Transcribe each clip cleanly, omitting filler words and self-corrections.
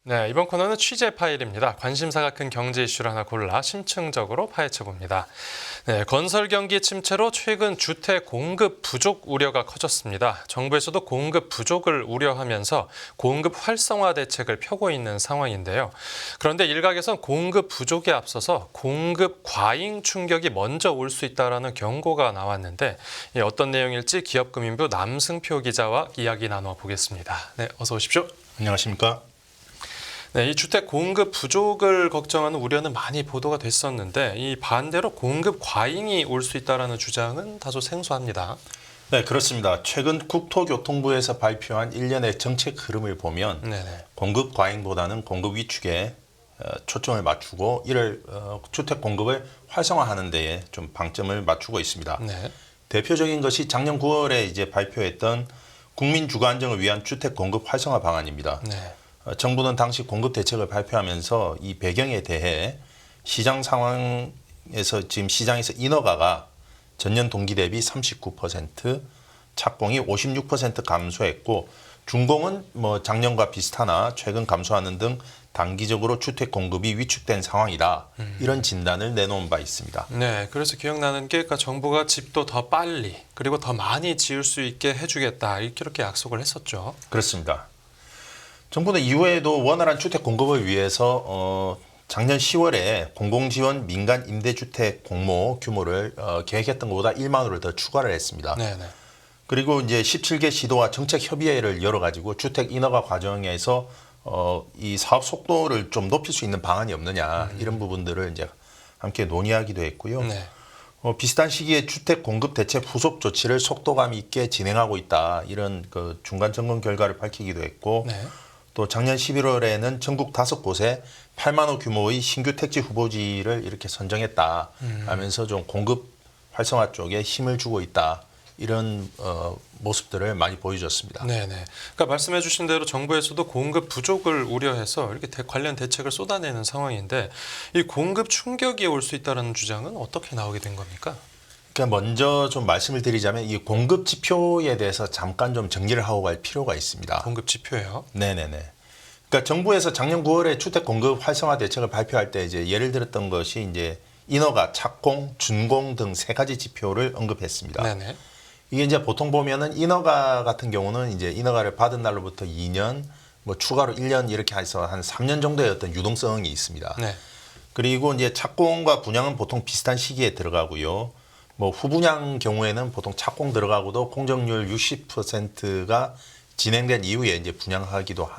네, 이번 코너는 취재 파일입니다. 관심사가 큰 경제 이슈를 하나 골라 심층적으로 파헤쳐봅니다. 네, 건설 경기 침체로 최근 주택 공급 부족 우려가 커졌습니다. 정부에서도 공급 부족을 우려하면서 공급 활성화 대책을 펴고 있는 상황인데요. 그런데 일각에선 공급 부족에 앞서서 공급 과잉 충격이 먼저 올 수 있다는 경고가 나왔는데 어떤 내용일지 기업금융부 남승표 기자와 이야기 나눠보겠습니다. 네, 어서 오십시오. 안녕하십니까? 네, 이 주택 공급 부족을 걱정하는 우려는 많이 보도가 됐었는데 이 반대로 공급 과잉이 올 수 있다는 주장은 다소 생소합니다. 네, 그렇습니다. 최근 국토교통부에서 발표한 일련의 정책 흐름을 보면 네네. 공급 과잉보다는 공급 위축에 초점을 맞추고 이를 주택 공급을 활성화하는 데에 좀 방점을 맞추고 있습니다. 네. 대표적인 것이 작년 9월에 이제 발표했던 국민 주거 안정을 위한 주택 공급 활성화 방안입니다. 네. 정부는 당시 공급 대책을 발표하면서 이 배경에 대해 시장 상황에서 지금 시장에서 인허가가 전년 동기 대비 39%, 착공이 56% 감소했고 준공은 뭐 작년과 비슷하나 최근 감소하는 등 단기적으로 주택 공급이 위축된 상황이다. 이런 진단을 내놓은 바 있습니다. 네, 그래서 기억나는 게 그러니까 정부가 집도 더 빨리 그리고 더 많이 지을 수 있게 해주겠다 이렇게 약속을 했었죠. 그렇습니다. 정부는 이후에도 원활한 주택 공급을 위해서 작년 10월에 공공지원 민간 임대주택 공모 규모를 계획했던 것보다 1만 호를 더 추가를 했습니다. 네네. 그리고 이제 17개 시도와 정책 협의회를 열어가지고 주택 인허가 과정에서 이 사업 속도를 좀 높일 수 있는 방안이 없느냐 이런 부분들을 이제 함께 논의하기도 했고요. 네. 비슷한 시기에 주택 공급 대책 후속 조치를 속도감 있게 진행하고 있다 이런 그 중간 점검 결과를 밝히기도 했고. 네. 또 작년 11월에는 전국 5곳에 8만 호 규모의 신규 택지 후보지를 이렇게 선정했다 하면서 좀 공급 활성화 쪽에 힘을 주고 있다. 이런 모습들을 많이 보여줬습니다. 네네. 그러니까 말씀해 주신 대로 정부에서도 공급 부족을 우려해서 이렇게 관련 대책을 쏟아내는 상황인데 이 공급 충격이 올 수 있다는 주장은 어떻게 나오게 된 겁니까? 그러니까 먼저 좀 말씀을 드리자면 이 공급 지표에 대해서 잠깐 좀 정리를 하고 갈 필요가 있습니다. 공급 지표요? 네네네. 그러니까 정부에서 작년 9월에 주택 공급 활성화 대책을 발표할 때 이제 예를 들었던 것이 이제 인허가, 착공, 준공 등 세 가지 지표를 언급했습니다. 네네. 이게 이제 보통 보면은 인허가 같은 경우는 이제 인허가를 받은 날로부터 2년, 뭐 추가로 1년 이렇게 해서 한 3년 정도의 어떤 유동성이 있습니다. 네. 그리고 이제 착공과 분양은 보통 비슷한 시기에 들어가고요. 뭐 후분양 경우에는 보통 착공 들어가고도 공정률 60%가 진행된 이후에 이제 분양하기도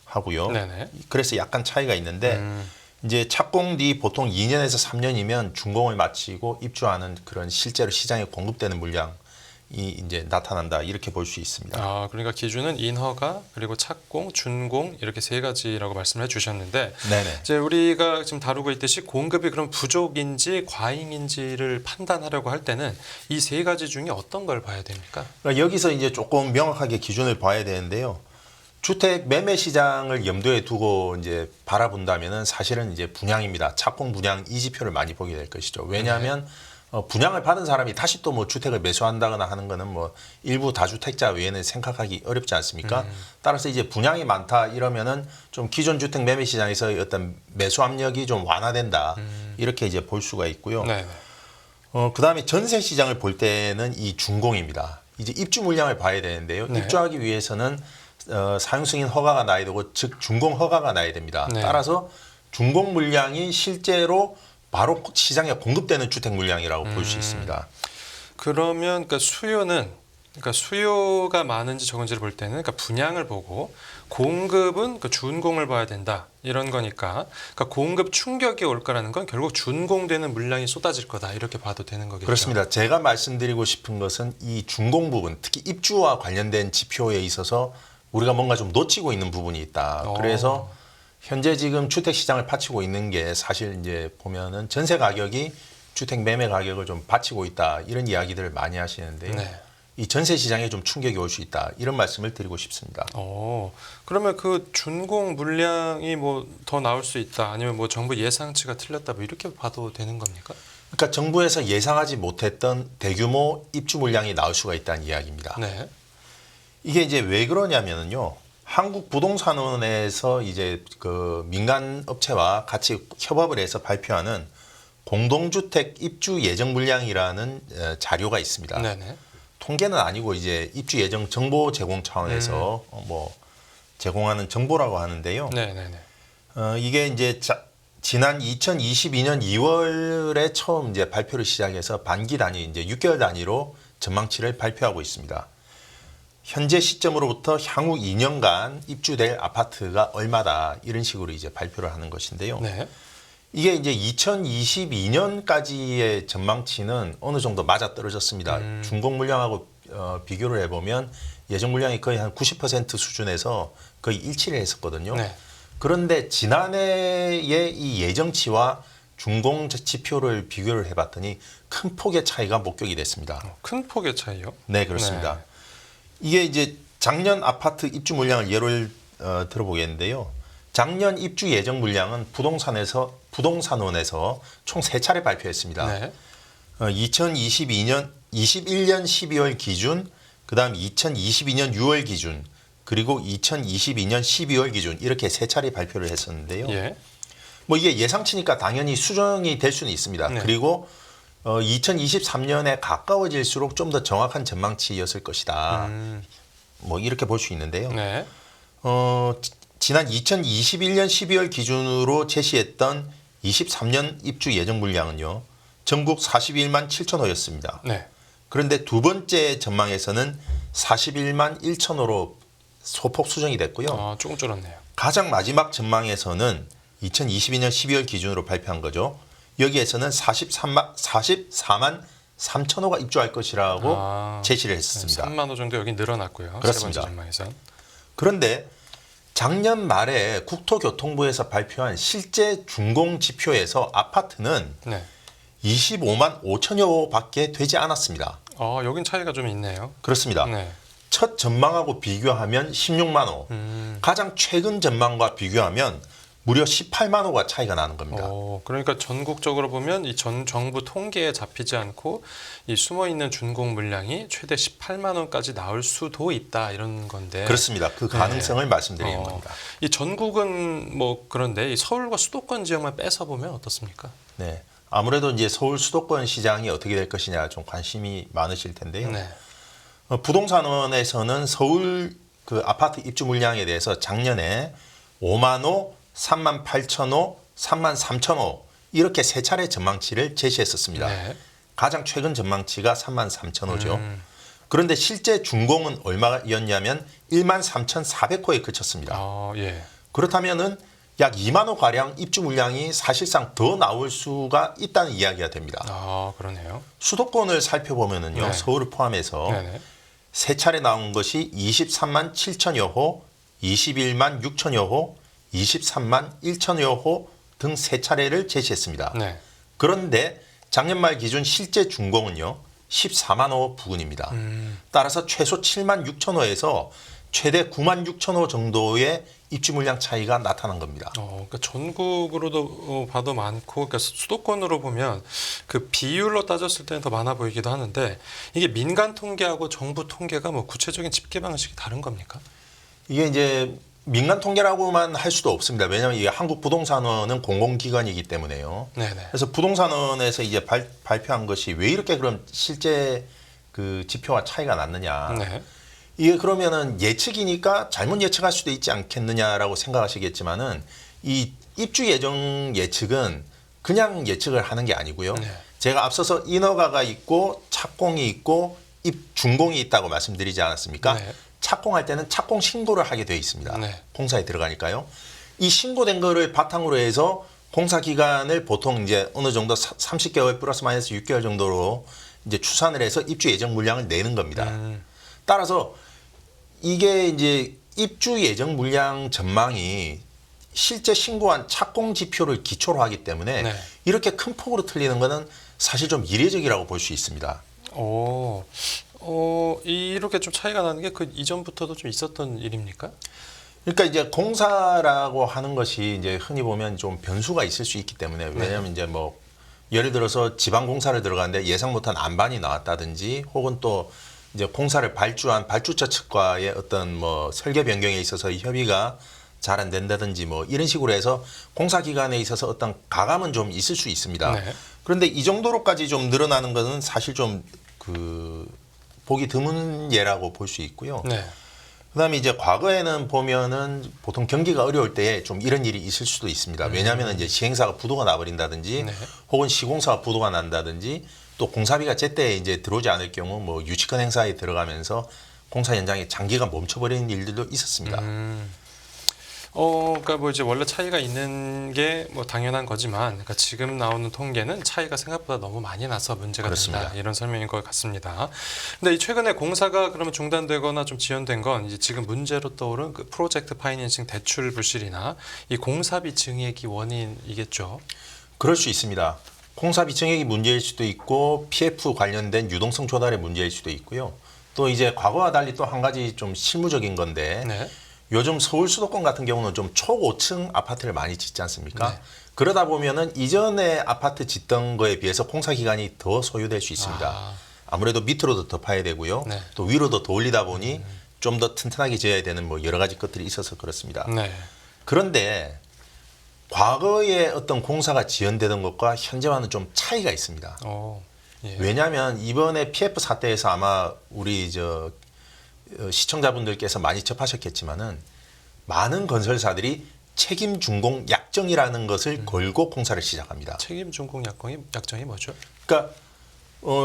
하고요. 네네. 그래서 약간 차이가 있는데 이제 착공 뒤 보통 2년에서 3년이면 준공을 마치고 입주하는 그런 실제로 시장에 공급되는 물량이 이제 나타난다 이렇게 볼 수 있습니다. 아, 그러니까 기준은 인허가 그리고 착공, 준공 이렇게 세 가지라고 말씀해 주셨는데 네네. 이제 우리가 지금 다루고 있듯이 공급이 그럼 부족인지 과잉인지를 판단하려고 할 때는 이 세 가지 중에 어떤 걸 봐야 됩니까? 그러니까 여기서 이제 조금 명확하게 기준을 봐야 되는데요. 주택 매매 시장을 염두에 두고 이제 바라본다면은 사실은 이제 분양입니다. 착공 분양 이 지표를 많이 보게 될 것이죠. 왜냐하면 분양을 받은 사람이 다시 또 뭐 주택을 매수한다거나 하는 거는 뭐 일부 다주택자 외에는 생각하기 어렵지 않습니까? 따라서 이제 분양이 많다 이러면은 좀 기존 주택 매매 시장에서의 어떤 매수 압력이 좀 완화된다 이렇게 이제 볼 수가 있고요. 네. 그다음에 전세 시장을 볼 때는 이 준공입니다. 이제 입주 물량을 봐야 되는데요. 네. 입주하기 위해서는 사용 승인 허가가 나야 되고 즉 준공 허가가 나야 됩니다. 네. 따라서 준공 물량이 실제로 바로 시장에 공급되는 주택 물량이라고 볼 수 있습니다. 그러면 그러니까 수요가 많은지 적은지를 볼 때는 그러니까 분양을 보고 공급은 그 준공을 봐야 된다 이런 거니까 그러니까 공급 충격이 올 거라는 건 결국 준공되는 물량이 쏟아질 거다 이렇게 봐도 되는 거겠죠. 그렇습니다. 제가 말씀드리고 싶은 것은 이 준공 부분, 특히 입주와 관련된 지표에 있어서 우리가 뭔가 좀 놓치고 있는 부분이 있다. 그래서 현재 지금 주택 시장을 받치고 있는 게 사실 이제 보면은 전세 가격이 주택 매매 가격을 좀 받치고 있다. 이런 이야기들을 많이 하시는데요. 네. 이 전세 시장에 좀 충격이 올 수 있다. 이런 말씀을 드리고 싶습니다. 그러면 그 준공 물량이 뭐 더 나올 수 있다. 아니면 뭐 정부 예상치가 틀렸다. 뭐 이렇게 봐도 되는 겁니까? 그러니까 정부에서 예상하지 못했던 대규모 입주 물량이 나올 수가 있다는 이야기입니다. 네. 이게 이제 왜 그러냐면요. 한국부동산원에서 이제 그 민간 업체와 같이 협업을 해서 발표하는 공동주택 입주 예정 물량이라는 자료가 있습니다. 네네. 통계는 아니고 이제 입주 예정 정보 제공 차원에서 뭐 제공하는 정보라고 하는데요. 네네네. 이게 이제 지난 2022년 2월에 처음 이제 발표를 시작해서 반기 단위 이제 6개월 단위로 전망치를 발표하고 있습니다. 현재 시점으로부터 향후 2년간 입주될 아파트가 얼마다 이런 식으로 이제 발표를 하는 것인데요. 네. 이게 이제 2022년까지의 전망치는 어느 정도 맞아 떨어졌습니다. 준공 물량하고 비교를 해보면 예정 물량이 거의 한 90% 수준에서 거의 일치를 했었거든요. 네. 그런데 지난해의 이 예정치와 준공 지표를 비교를 해봤더니 큰 폭의 차이가 목격이 됐습니다. 큰 폭의 차이요? 네, 그렇습니다. 네. 이게 이제 작년 아파트 입주 물량을 예를 들어보겠는데요. 작년 입주 예정 물량은 부동산원에서 총 3차례 발표했습니다. 네. 2021년 12월 기준, 그다음 2022년 6월 기준, 그리고 2022년 12월 기준 이렇게 3차례 발표를 했었는데요. 예. 뭐 이게 예상치니까 당연히 수정이 될 수는 있습니다. 네. 그리고 2023년에 가까워질수록 좀 더 정확한 전망치였을 것이다. 뭐 이렇게 볼 수 있는데요. 네. 지난 2021년 12월 기준으로 제시했던 23년 입주 예정 물량은요. 전국 41만 7천 호였습니다. 네. 그런데 두 번째 전망에서는 41만 1천 호로 소폭 수정이 됐고요. 아, 조금 줄었네요. 가장 마지막 전망에서는 2022년 12월 기준으로 발표한 거죠. 여기에서는 44만 3천 호가 입주할 것이라고 제시를 했습니다. 3만 호 정도 여기 늘어났고요. 그렇습니다. 세 번째 전망에선. 그런데 작년 말에 국토교통부에서 발표한 실제 준공 지표에서 아파트는 네. 25만 5천여 호밖에 되지 않았습니다. 여긴 차이가 좀 있네요. 그렇습니다. 네. 첫 전망하고 비교하면 16만 호, 가장 최근 전망과 비교하면 무려 18만 호가 차이가 나는 겁니다. 그러니까 전국적으로 보면 이 정부 통계에 잡히지 않고 이 숨어 있는 준공 물량이 최대 18만 원까지 나올 수도 있다 이런 건데. 그렇습니다. 그 가능성을 말씀드리는 겁니다. 이 전국은 뭐 그런데 이 서울과 수도권 지역만 빼서 보면 어떻습니까? 네. 아무래도 이제 서울 수도권 시장이 어떻게 될 것이냐 좀 관심이 많으실 텐데요. 네. 부동산원에서는 서울 그 아파트 입주 물량에 대해서 작년에 5만 호, 3만 8천 호, 3만 3천 호 이렇게 3차례 전망치를 제시했었습니다. 네. 가장 최근 전망치가 3만 3천 호죠. 그런데 실제 준공은 얼마였냐면 1만 3,400호에 그쳤습니다. 예. 그렇다면은 약 2만 호 가량 입주 물량이 사실상 더 나올 수가 있다는 이야기가 됩니다. 그러네요. 수도권을 살펴보면은요, 네. 서울을 포함해서 네네. 3차례 나온 것이 23만 7천여 호, 21만 6천여 호, 23만 1천여 호 등 3차례를 제시했습니다. 네. 그런데 작년 말 기준 실제 준공은요 14만 호 부근입니다. 따라서 최소 7만 6천 호에서 최대 9만 6천 호 정도의 입주 물량 차이가 나타난 겁니다. 그러니까 전국으로도 봐도 많고, 그러니까 수도권으로 보면 그 비율로 따졌을 때는 더 많아 보이기도 하는데 이게 민간 통계하고 정부 통계가 뭐 구체적인 집계 방식이 다른 겁니까? 이게 이제 민간 통계라고만 할 수도 없습니다. 왜냐하면 이게 한국부동산원은 공공기관이기 때문에요. 네네. 그래서 부동산원에서 이제 발표한 것이 왜 이렇게 그럼 실제 그 지표와 차이가 났느냐. 네. 이게 그러면은 예측이니까 잘못 예측할 수도 있지 않겠느냐라고 생각하시겠지만은 이 입주 예정 예측은 그냥 예측을 하는 게 아니고요. 네. 제가 앞서서 인허가가 있고 착공이 있고 준공이 있다고 말씀드리지 않았습니까? 네. 착공할 때는 착공 신고를 하게 되어 있습니다. 네. 공사에 들어가니까요. 이 신고된 거를 바탕으로 해서 공사 기간을 보통 이제 어느 정도 30개월 플러스 마이너스 6개월 정도로 이제 추산을 해서 입주 예정 물량을 내는 겁니다. 따라서 이게 이제 입주 예정 물량 전망이 실제 신고한 착공 지표를 기초로 하기 때문에 네. 이렇게 큰 폭으로 틀리는 것은 사실 좀 이례적이라고 볼 수 있습니다. 이렇게 좀 차이가 나는 게 그 이전부터도 좀 있었던 일입니까? 그러니까 이제 공사라고 하는 것이 이제 흔히 보면 좀 변수가 있을 수 있기 때문에 왜냐하면 이제 뭐 예를 들어서 지방 공사를 들어가는데 예상 못한 안반이 나왔다든지 혹은 또 이제 공사를 발주한 발주처 측과의 어떤 뭐 설계 변경에 있어서 협의가 잘 안 된다든지 뭐 이런 식으로 해서 공사 기간에 있어서 어떤 가감은 좀 있을 수 있습니다. 네. 그런데 이 정도로까지 좀 늘어나는 것은 사실 좀 보기 드문 예라고 볼 수 있고요. 네. 그다음에 이제 과거에는 보면은 보통 경기가 어려울 때에 좀 이런 일이 있을 수도 있습니다. 왜냐하면 이제 시행사가 부도가 나버린다든지 네. 혹은 시공사가 부도가 난다든지 또 공사비가 제때 이제 들어오지 않을 경우 뭐 유치권 행사에 들어가면서 공사 현장에 장기가 멈춰버리는 일들도 있었습니다. 그러니까 뭐 이제 원래 차이가 있는 게 뭐 당연한 거지만, 그러니까 지금 나오는 통계는 차이가 생각보다 너무 많이 나서 문제가 그렇습니다. 된다, 이런 설명인 것 같습니다. 근데 이 최근에 공사가 그러면 중단되거나 좀 지연된 건 이제 지금 문제로 떠오른 그 프로젝트 파이낸싱 대출 불실이나 이 공사비 증액이 원인이겠죠. 그럴 수 있습니다. 공사비 증액이 문제일 수도 있고 PF 관련된 유동성 조달의 문제일 수도 있고요. 또 이제 과거와 달리 또 한 가지 좀 실무적인 건데 네. 요즘 서울 수도권 같은 경우는 좀 초고층 아파트를 많이 짓지 않습니까? 네. 그러다 보면은 이전에 아파트 짓던 거에 비해서 공사 기간이 더 소요될 수 있습니다. 아무래도 밑으로도 더 파야 되고요. 네. 또 위로도 더 올리다 보니 좀 더 튼튼하게 지어야 되는 뭐 여러 가지 것들이 있어서 그렇습니다. 네. 그런데 과거에 어떤 공사가 지연되던 것과 현재와는 좀 차이가 있습니다. 예. 왜냐하면 이번에 PF 사태에서 아마 우리 시청자분들께서 많이 접하셨겠지만은 많은 건설사들이 책임 준공 약정이라는 것을 걸고 공사를 시작합니다. 책임 준공 약정이 뭐죠? 그러니까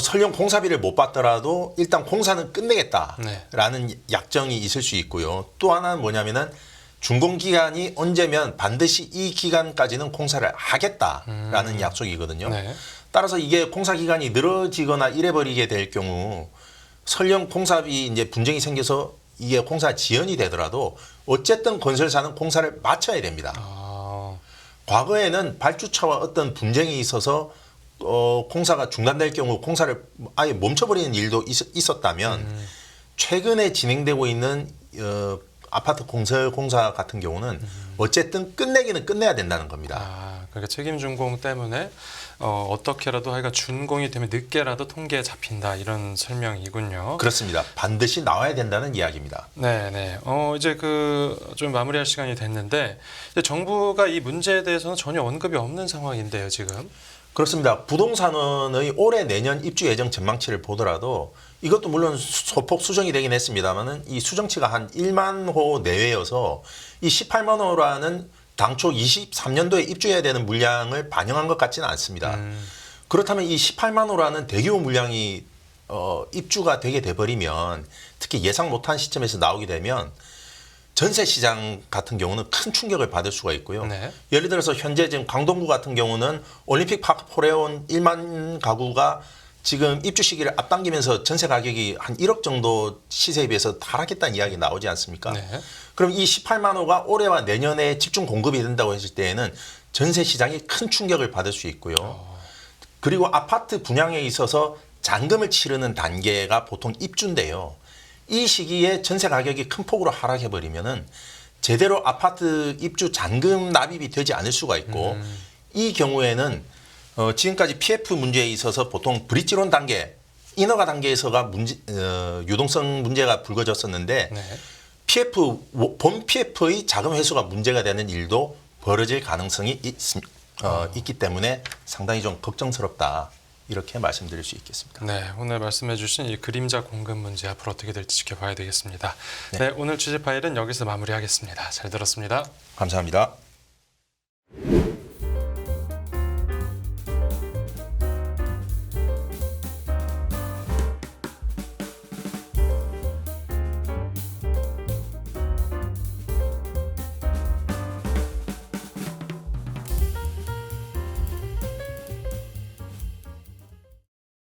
설령 공사비를 못 받더라도 일단 공사는 끝내겠다라는 네. 약정이 있을 수 있고요. 또 하나는 뭐냐면은 준공 기간이 언제면 반드시 이 기간까지는 공사를 하겠다라는 약속이거든요. 네. 따라서 이게 공사 기간이 늘어지거나 이래버리게 될 경우 설령 공사비 이제 분쟁이 생겨서 이게 공사 지연이 되더라도 어쨌든 건설사는 공사를 마쳐야 됩니다. 과거에는 발주처와 어떤 분쟁이 있어서 공사가 중단될 경우 공사를 아예 멈춰버리는 일도 있었다면 최근에 진행되고 있는 아파트 공사 같은 경우는 어쨌든 끝내기는 끝내야 된다는 겁니다. 그러니까 책임 준공 때문에 어떻게라도 하여간 준공이 되면 늦게라도 통계에 잡힌다, 이런 설명이군요. 그렇습니다. 반드시 나와야 된다는 이야기입니다. 네. 이제 좀 마무리할 시간이 됐는데 이제 정부가 이 문제에 대해서는 전혀 언급이 없는 상황인데요, 지금. 그렇습니다. 부동산원의 올해 내년 입주 예정 전망치를 보더라도 이것도 물론 소폭 수정이 되긴 했습니다만은 이 수정치가 한 1만 호 내외여서 이 18만 호라는 당초 23년도에 입주해야 되는 물량을 반영한 것 같지는 않습니다. 그렇다면 이 18만 호라는 대규모 물량이 입주가 되게 돼버리면 특히 예상 못한 시점에서 나오게 되면 전세 시장 같은 경우는 큰 충격을 받을 수가 있고요. 네. 예를 들어서 현재 지금 강동구 같은 경우는 올림픽 파크 포레온 1만 가구가 지금 입주 시기를 앞당기면서 전세 가격이 한 1억 정도 시세에 비해서 하락했다는 이야기 나오지 않습니까? 네. 그럼 이 18만 호가 올해와 내년에 집중 공급이 된다고 했을 때에는 전세 시장이 큰 충격을 받을 수 있고요. 그리고 아파트 분양에 있어서 잔금을 치르는 단계가 보통 입주인데요. 이 시기에 전세 가격이 큰 폭으로 하락해 버리면은 제대로 아파트 입주 잔금 납입이 되지 않을 수가 있고 이 경우에는 지금까지 PF 문제에 있어서 보통 브릿지론 단계, 인허가 단계에서가 유동성 문제가 불거졌었는데 네. 본 PF의 자금 회수가 문제가 되는 일도 벌어질 가능성이 있기 때문에 상당히 좀 걱정스럽다, 이렇게 말씀드릴 수 있겠습니다. 네, 오늘 말씀해주신 이 그림자 공급 문제 앞으로 어떻게 될지 지켜봐야 되겠습니다. 네, 오늘 취재 파일은 여기서 마무리하겠습니다. 잘 들었습니다. 감사합니다.